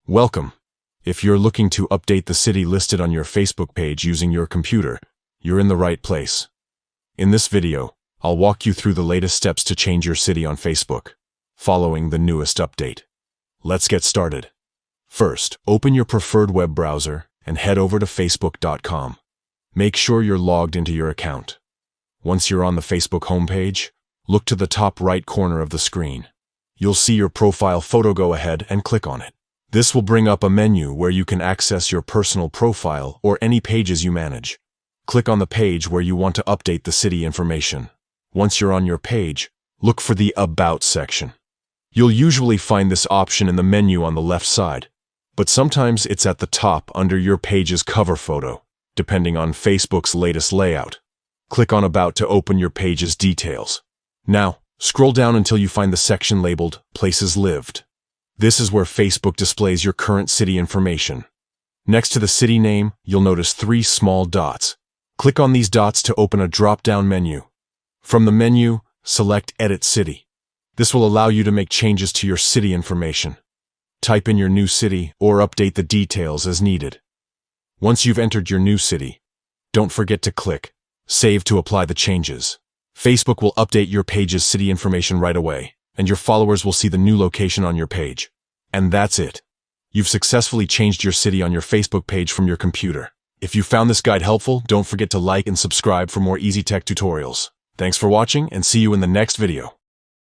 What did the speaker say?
Welcome. If you're looking to update the city listed on your Facebook page using your computer, you're in the right place. In this video, I'll walk you through the latest steps to change your city on Facebook, following the newest update. Let's get started. First, open your preferred web browser and head over to facebook.com. Make sure you're logged into your account. Once you're on the Facebook homepage, look to the top right corner of the screen. You'll see your profile photo. Go ahead and click on it. This will bring up a menu where you can access your personal profile or any pages you manage. Click on the page where you want to update the city information. Once you're on your page, look for the About section. You'll usually find this option in the menu on the left side, but sometimes it's at the top under your page's cover photo, depending on Facebook's latest layout. Click on About to open your page's details. Now, scroll down until you find the section labeled Places Lived. This is where Facebook displays your current city information. Next to the city name, you'll notice 3 small dots. Click on these dots to open a drop-down menu. From the menu, select Edit City. This will allow you to make changes to your city information. Type in your new city or update the details as needed. Once you've entered your new city, don't forget to click Save to apply the changes. Facebook will update your page's city information right away, and your followers will see the new location on your page. And that's it. You've successfully changed your city on your Facebook page from your computer. If you found this guide helpful, don't forget to like and subscribe for more easy tech tutorials. Thanks for watching, and see you in the next video.